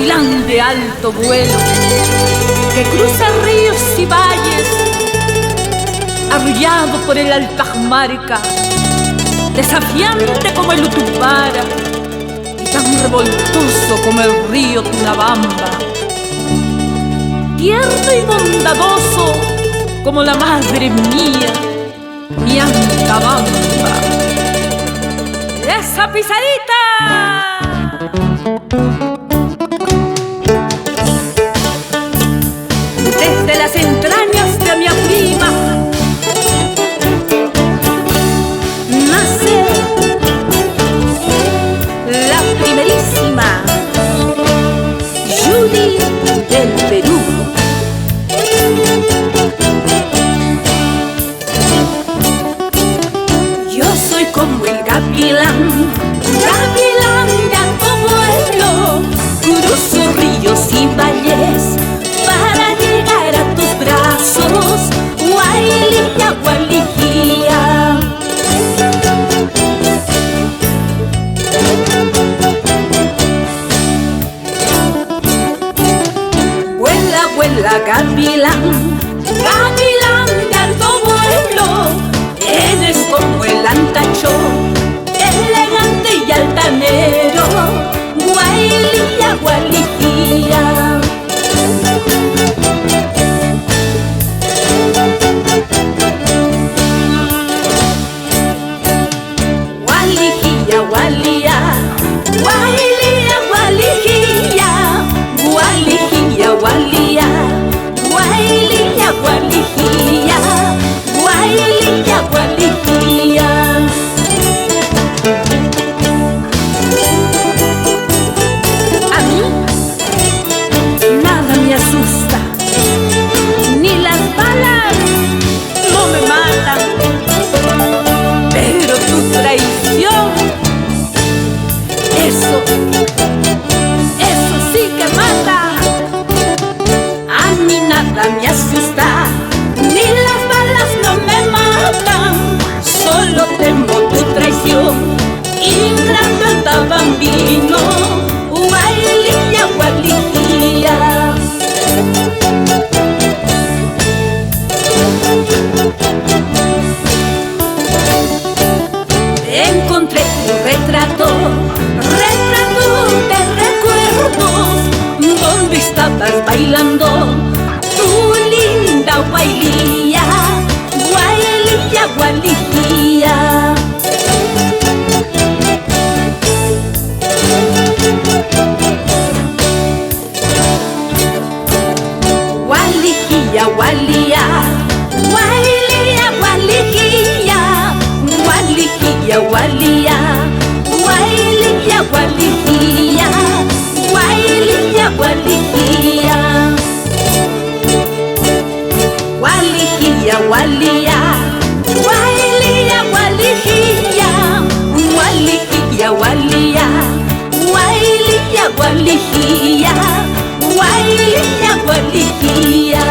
gavilán de alto vuelo, que cruza ríos y valles, arrullado por el Altajmarca, desafiante como el Utupara y tan revoltoso como el río Tunabamba, tierno y bondadoso como la madre mía, mi Antabamba. ¡Esa pisadita! Desde las entrañas de mi prima nace la primerísima Judy del Perú. Yo soy como el gavilán, gavilán de alto vuelo, cruzo ríos y valles para llegar a tus brazos, Guaililla, Gualijía. Vuela, vuela, gavilán, gavilán de alto vuelo, eres como el antacho, elegante y altanero, Guaililla, Gualijía. Gualijilla, Gualía, Guaililla, Gualijía, Gualijilla, Gualía, Guaililla, Gualijía, Guaililla, Gualijía. A mí nada me asusta, ni las balas no me matan, pero tu traición, eso sí que mata. A mí nada me asusta, ni las balas no me matan, solo temo tu traición, ingrato antabambino, Guaililla, Gualijía. Encontré tu retrato, retrato de recuerdos, donde estabas bailando tu linda Guaililla, Guaililla, Gualijía. Gualijilla, Gualía, Guaililla, Gualijía, Gualijilla, Gualía, Guaililla, Gualijía, Guaililla, Gualijía. Gualijilla, Gualía, Guaililla, Gualijía, Gualijilla, Gualía, Guaililla, Gualijía, Guaililla, Gualijía.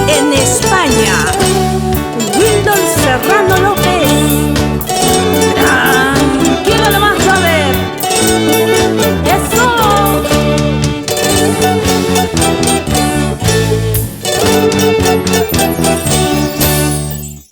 En España